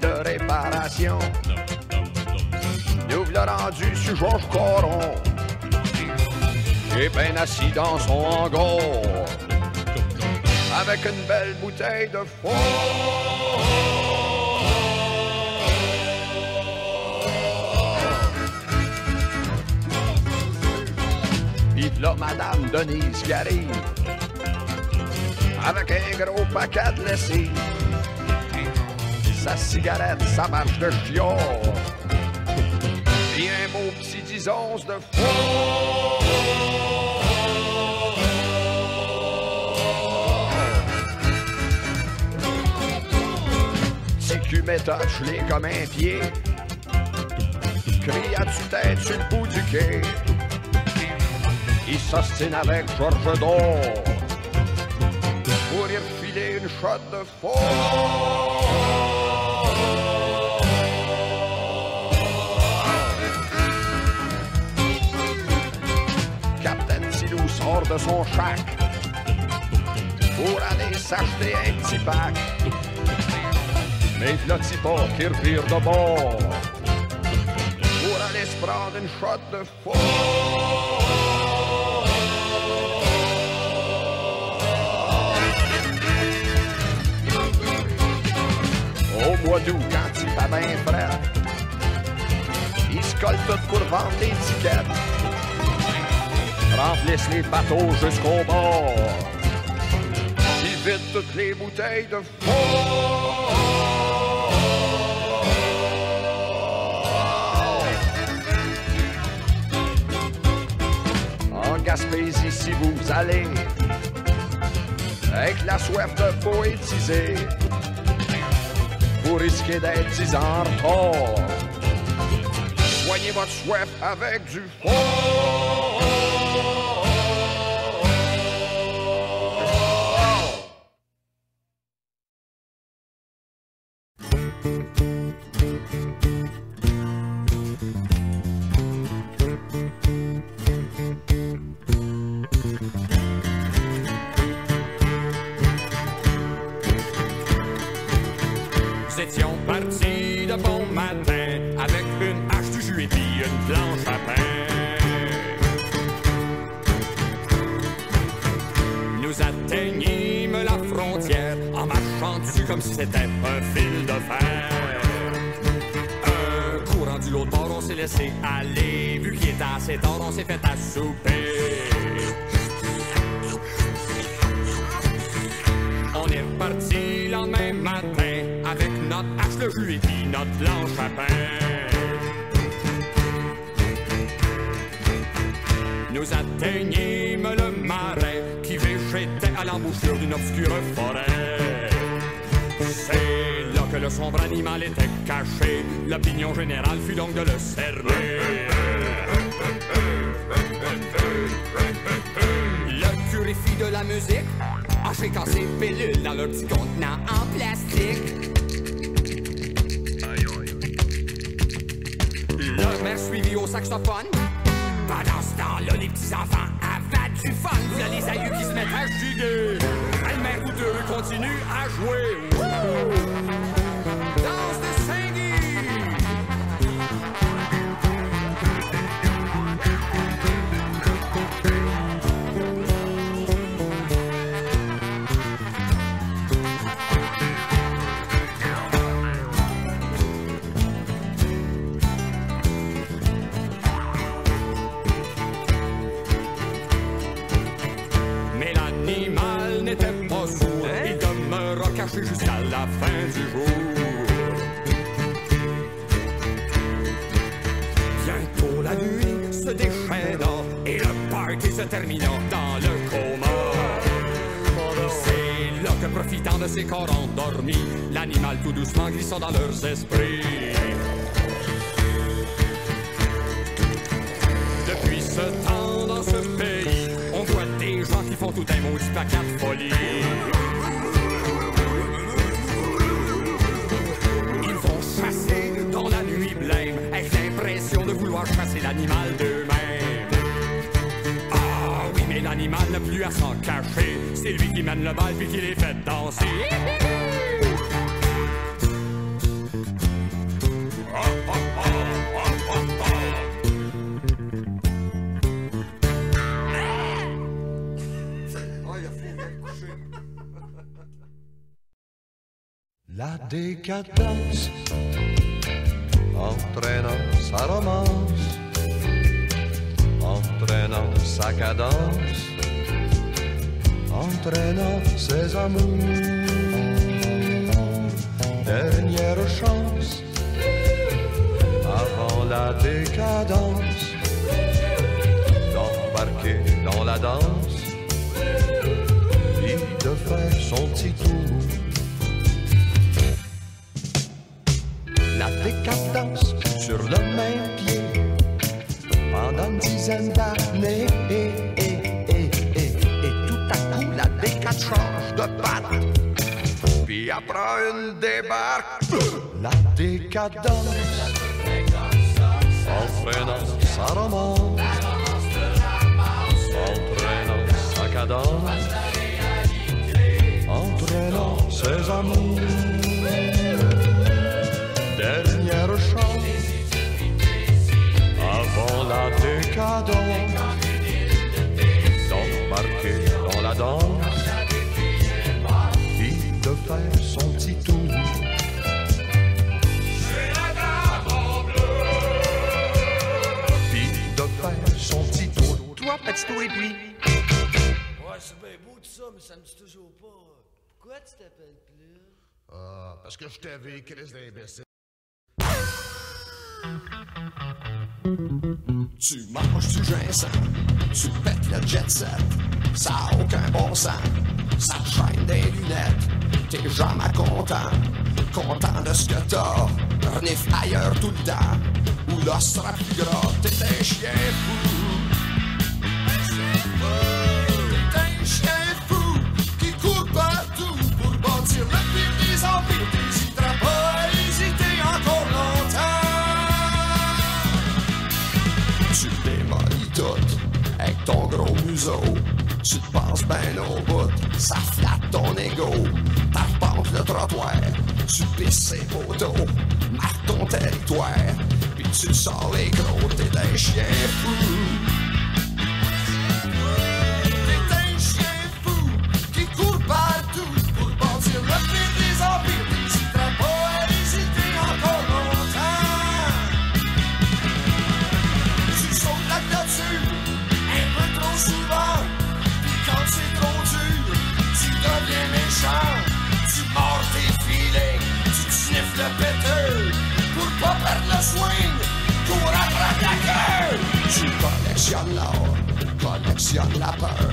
De réparation, nous l'a rendu sur Georges Coron, et bien assis dans son hangar, avec une belle bouteille de fort. Pis là, Madame Denise qui arrive, avec un gros paquet de lessive. Sa cigarette, sa marche de chiot, et un beau petit 10 onces de faux. TQ méthode, je l'ai comme un pied, crie à tue-tête sur le bout du quai. Il s'ostine avec Georges d'Or pour y refiler une shot de faux. de son shack pour aller s'acheter un petit pack. Mais v'là-t-il pas qui revire de bord pour aller se prendre une shot de fort. Au mois d'août, quand il fait bien frais, il se colle tout pour vendre des tickets. Remplissent les bateaux jusqu'au bord. Il vide toutes les bouteilles de fort. En Gaspésie, si vous allez, avec la soif de poétiser, vous risquez d'être 10 ans en retard. Soignez votre soif avec du fort. Nous étions partis de bon matin avec une hache du jus et puis une planche à pain. Nous atteignîmes la frontière en marchant dessus comme si c'était un fil de fer. Un coup rendu l'autre bord, on s'est laissé aller. Vu qu'il était assez tard, on s'est fait assouper. On est reparti le lendemain matin avec notre hache, le jus et puis notre planche à pain. Nous atteignîmes le marais qui végétait à l'embouchure d'une obscure forêt. C'est là que le sombre animal était caché. L'opinion générale fut donc de le cerner. Le curé fit de la musique en shakeant ses pilules dans leur petit contenant en plastique. Le maire suivi au saxophone. Pendant ce temps-là, les petits-enfants avaient du fun. Il y a les aïeux qui se mettent à giguer. Le maire douteux continue à jouer. Danse de Saint-Guy. Il demeura caché jusqu'à la fin du jour. Bientôt la nuit se déchaîna et le party se termina dans le coma. C'est là que, profitant de ses corps endormis, l'animal tout doucement glissa dans leurs esprits. Depuis ce temps, dans ce pays, on voit des gens qui font tout un maudit paquet de folie. Ils vont chasser dans la nuit blême avec l'impression de vouloir chasser l'animal d'eux-mêmes. Ah oui, mais l'animal n'a plus à s'en cacher. C'est lui qui mène le bal puis qui les fait danser. La décadence entraînant sa romance, entraînant sa cadence, entraînant ses amours. Dernière chance avant la décadence d'embarquer dans la danse et de faire son petit tour. La décadence sur le même pied pendant une dizaine d'années et tout à coup la décade change de patte puis après une débarque la décadence entraînant sa romance entraînant décadent, entraînant ses amours. Dernière chance avant la décadence, d'embarquer dans la danse, puis de faire son petit tour. Puis de faire son petit tour. Toi, petit tour et puis. Ouais, c'est bien beau tout ça, mais ça me dit toujours pas. Pourquoi tu t'appelles plus? Ah, parce que je t'avais, Chris d'imbécile. Tu manges du ginseng, tu pètes le jet set, ça a aucun bon sens, ça te chaîne des lunettes, t'es jamais content de ce que t'as, renifle ailleurs tout le temps, ou l'os sera plus gras, t'es un chien fou. T'es un chien fou qui court partout pour bâtir le pire des empires, t'hésiteras pas à hésiter encore longtemps. Tu démolis tout avec ton gros museau. Tu te penses ben au bout, ça flatte ton ego. T'arpentes le trottoir, tu pisses ses poteaux, marque ton territoire, puis tu sors les gros, t'es un chien fou. T'es un chien fou qui court partout pour bâtir le pire des empires. T'hésiteras pas à hésiter encore longtemps. Tu sautes la clôture un peu trop souvent, puis quand c'est trop dur, tu deviens méchant. Tu mords tes feelings, tu te sniffes le péteux pour pas perdre le swing, cours après ta queue. Tu collectionnes l'or, collectionnes la peur,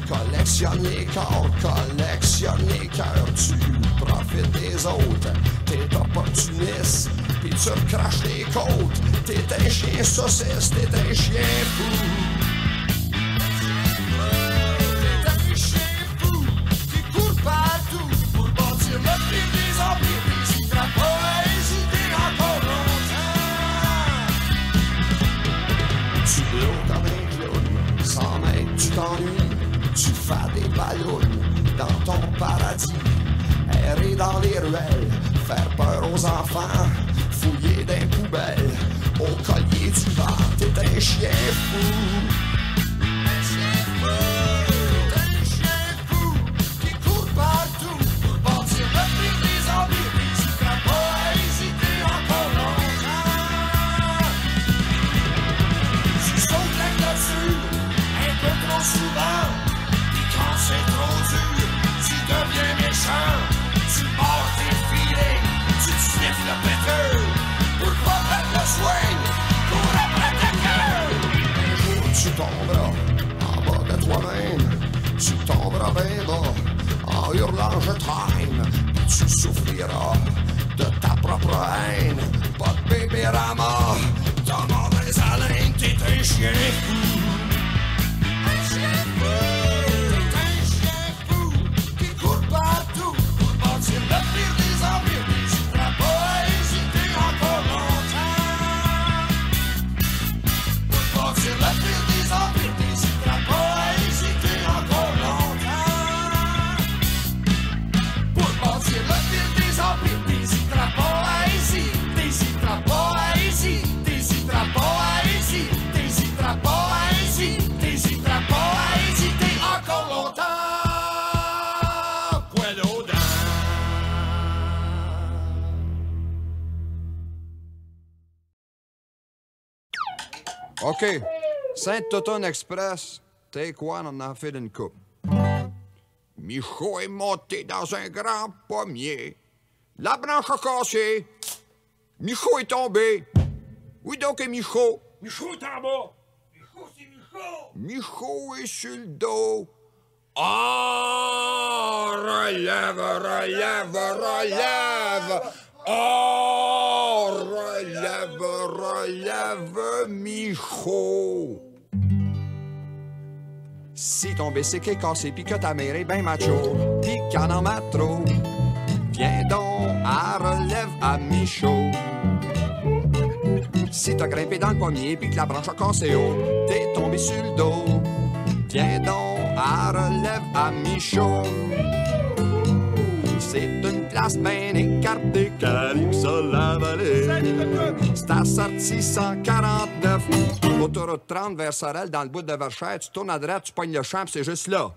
collectionnes les corps, collectionnes les cœurs. Tu profites des autres, t'es opportuniste, puis tu recraches les côtes. T'es un chien saucisse, t'es un chien fou. T'es un chien fou qui court partout pour bâtir le pire des empires. T'hésiteras pas à hésiter encore longtemps. Tu bloques comme un clown, sans même tu t'ennuies. Tu fais des ballons dans ton paradis, errer dans les ruelles, faire peur aux enfants, fouiller des poubelles, au collier du vent. T'es un chien fou. Un chien fou. T'es un chien fou qui court partout pour bâtir le pire des empires. T'hésiteras pas à hésiter encore longtemps. Tu sautes la clôture un peu trop souvent, puis quand c'est trop dur, tu deviens méchant. Tu mords tes feelings, tu te sniffes le péteux pour pas perdre le swing, cours après ta queue. Un jour tu tomberas en bas de toi-même, tu tomberas bien bas en hurlant je traîne, puis tu souffriras de ta propre haine. Pas de bébé rama, ta mauvaise haleine, t'es un chien fou. Un chien fou. T'es un chien fou qui court partout pour bâtir le pire des empires. T'hésiteras pas à hésiter encore longtemps. Pour bâtir le pire des empires. T'hésiteras pas à hésiter encore longtemps. Pour bâtir le pire des empires. T'hésiteras pas à hésiter. T'hésiteras pas à hésiter. T'hésiteras pas à hésiter. T'hésiteras pas à hésiter. T'hésiteras pas à hésiter encore longtemps. Poil aux dents. OK. Sainte-Automne Express. Take one, on en fait une coupe. Michaud est monté dans un grand pommier. La branche a cassé. Michaud est tombé. Oui donc est Michaud. Michaud est en bas! Michaud, c'est Michaud! Michaud est sur le dos. Oh, relève, relève, relève. Oh, relève, relève, Michaud. Si ton bicycle est cassé pis que ta mère est ben macho, pis qu'il y en a trop, viens donc à relève à Michaud. Si t'as grimpé dans le pommier pis que la branche a cassé haut, t'es tombé sur le dos, viens donc à relève à Michaud. C'est une place bien écartée, Calypso-la-Vallée. C'est à sortie 149. Autoroute 30 vers Sorel, dans le bout de Verchères. Tu tournes à droite, tu pognes le champ, c'est juste là.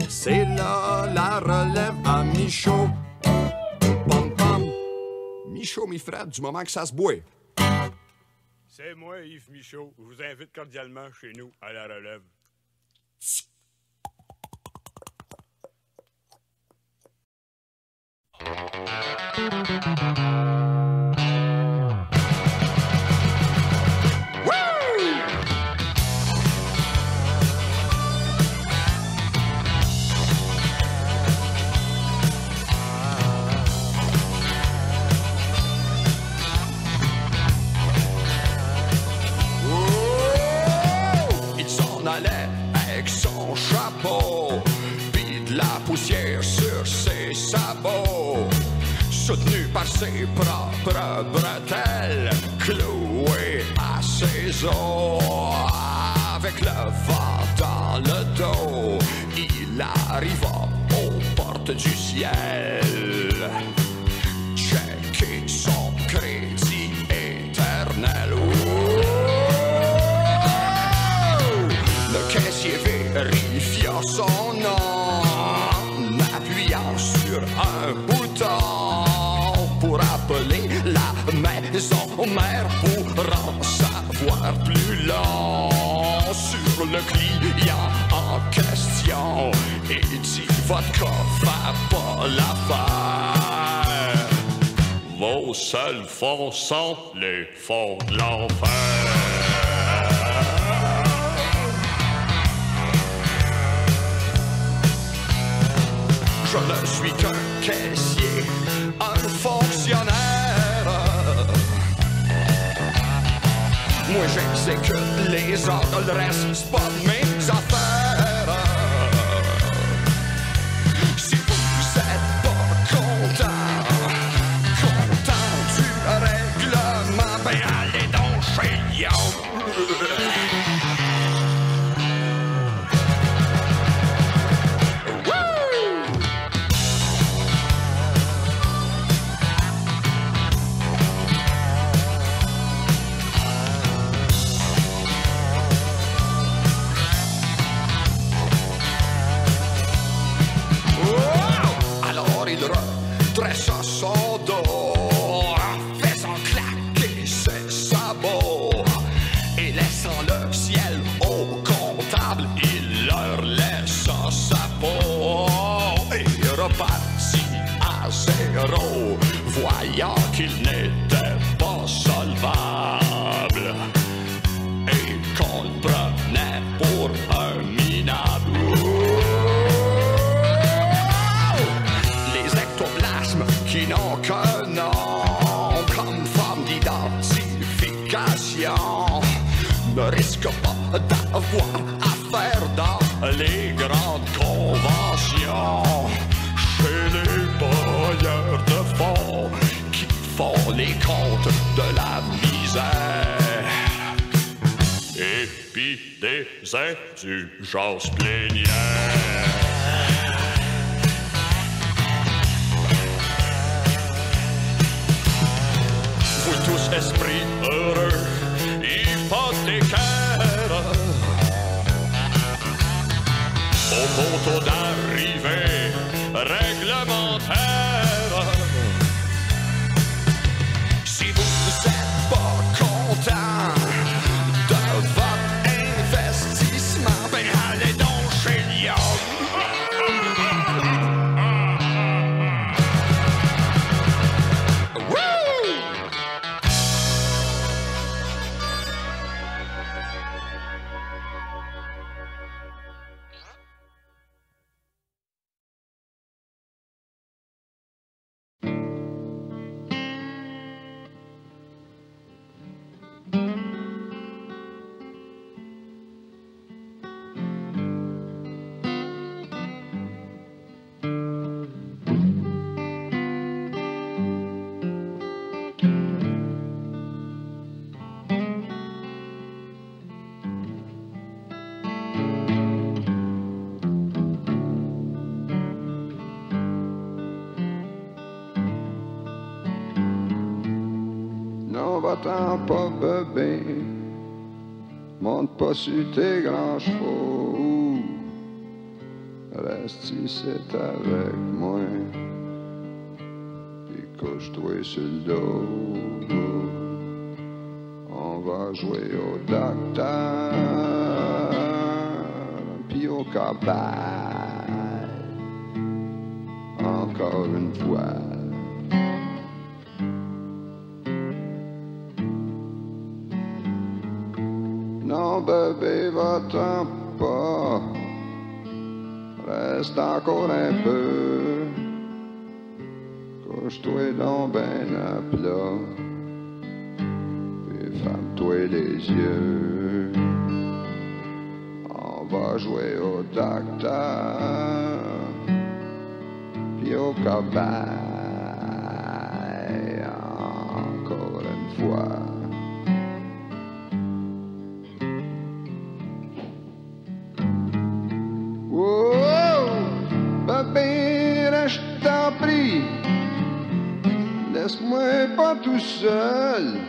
C'est là la relève à Michaud. Pom pom. Michaud, mi frère, du moment que ça se boit. C'est moi, Yves Michaud. Je vous invite cordialement chez nous à la relève. Avec son chapeau, pis de la poussière sur ses sabots, soutenu par ses propres bretelles, cloué à ses os. Avec le vent dans le dos, il arriva aux portes du ciel. Checker son crédit éternel. Le caissier vérifia son nom en appuyant sur un bouton pour appeler la maison mère pour en savoir plus long sur le client en question. Et dit votre coffre pas l'affaire. Vos seuls fonds sont les fonds de l'enfer. Je ne suis qu'un caissier, un fonctionnaire. Moi j'exécute les ordres, le reste c'est pas de mes affaires. Si vous êtes pas content du règlement, ben allez donc chez Young. Dressa son dos en faisant claquer ses sabots et laissant le ciel au comptable, il leur laissa sa peau et repartit à zéro, voyant qu'il n'était pas solvable et qu'on le prenait pour un minable. Qui n'ont qu'un nom comme forme d'identification ne risquent pas d'avoir affaire dans les grandes conventions. Chez les bailleurs de fonds qui font les comptes de la misère. Et puis des indulgences plénières. Vous tous esprits heureux, hypothécaires, au poteau d'arrivée réglementaire. Si vous êtes pas content de votre investissement, ben allez donc chez Lyon. va-t'en pas, bébé. Monte pas sur tes grands chevaux. Reste ici avec moi. Puis couche-toi sur le dos. On va jouer au docteur. Puis au cobaye. Encore une fois. Non, bébé, va-t'en pas. Reste encore un peu. Couche-toi donc ben à plat. Puis ferme-toi les yeux. On va jouer au docteur. Puis au cobaye. Encore une fois. Bébé, je t'en prie, laisse-moi pas tout seul.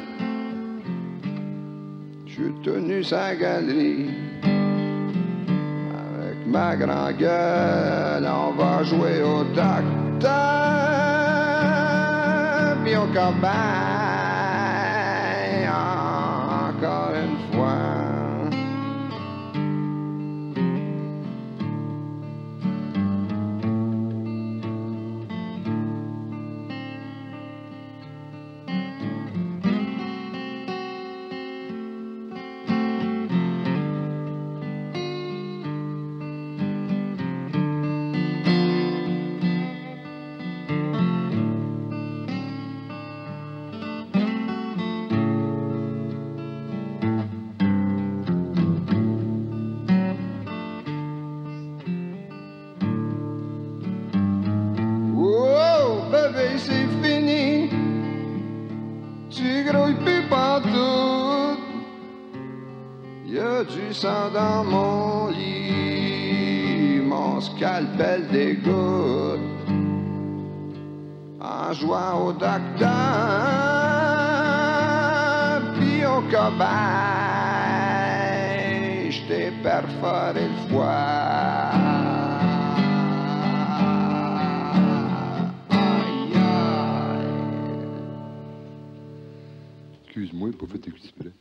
Je suis tenu sa galerie avec ma grande gueule. On va jouer au docteur, puis au cobaye, encore une fois. C'est fini, tu grouilles plus partout. Y a du sang dans mon lit, mon scalpel dégoûte. En jouant au docteur, puis au cobaye, j't'ai perforé le foie. Excuse-moi, pas fait exprès.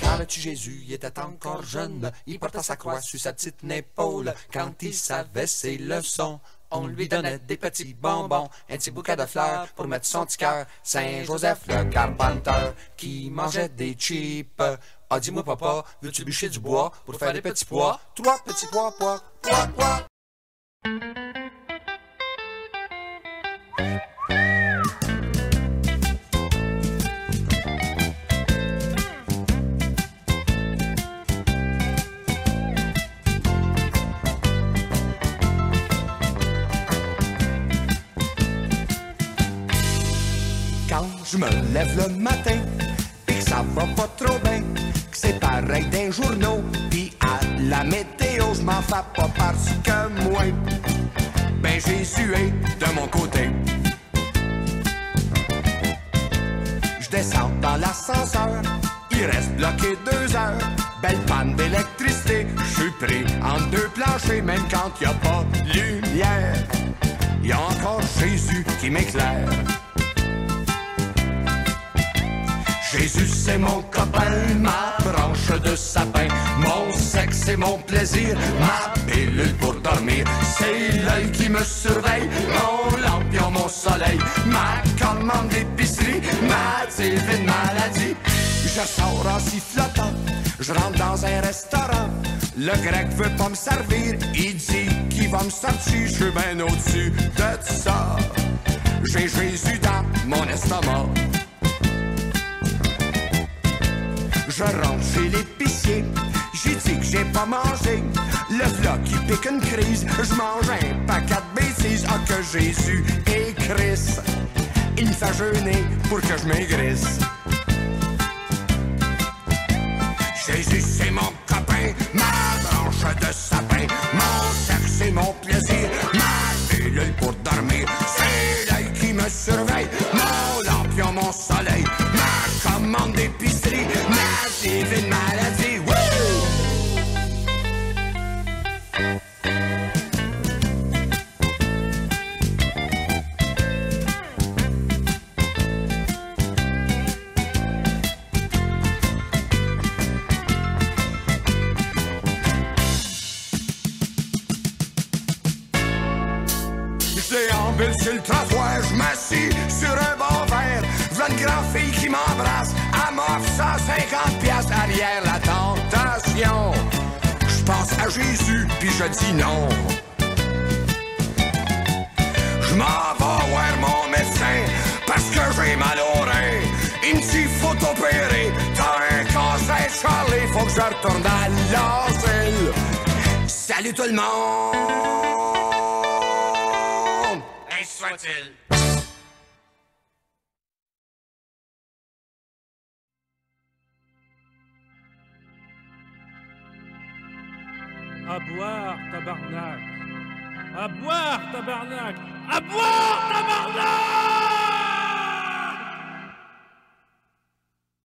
Quand le Jésus il était encore jeune, il portait sa croix sur sa petite épaule. Quand il savait ses leçons, on lui donnait des petits bonbons, un petit bouquet de fleurs pour mettre son petit cœur. Saint Joseph le carpenteur, qui mangeait des chips, a dit moi papa, veux-tu bûcher du bois pour faire des petits pois? 3 petits pois, pois. Quand je me lève le matin, pis que ça va pas trop bien, que c'est pareil d'un journaux, pis à la météo, je m'en fais pas parce que moi, ben Jésus est de mon côté. Je descends dans l'ascenseur, il reste bloqué 2 heures, belle panne d'électricité, je suis pris entre 2 planchers, même quand y a pas de lumière, y a encore Jésus qui m'éclaire. Jésus c'est mon copain, ma branche de sapin, mon sexe et mon plaisir, ma pilule pour dormir. C'est l'œil qui me surveille, mon lampion, mon soleil, ma commande d'épicerie, ma divine maladie. Je sors en sifflotant, je rentre dans un restaurant, le grec veut pas me servir, il dit qu'il va me sortir, je suis ben au-dessus de ça. J'ai Jésus dans mon estomac. Je rentre chez l'épicier, j'ai dit que j'ai pas mangé. Le v'là qui pique une crise, je mange un paquet de bêtises. Ah que Jésus et Christ, il me fait jeûner pour que je maigrisse. Jésus c'est mon copain, ma branche de sapin, commande d'épicerie. Maladie, une maladie, wouh! Sur le trottoir, je m'assis sur un bon verre. V'là une grande fille qui m'embrasse. Elle m'offre 150 piastres arrière la tentation. Je pense à Jésus, puis je dis non. Je m'en vais voir mon médecin parce que j'ai mal au rein. Il me dit faut t'opérer. T'as un cancer, Charlie, faut que je retourne à l'asile. Salut tout le monde! Soit-il. À boire, tabarnak! À boire, tabarnak! À boire, tabarnak!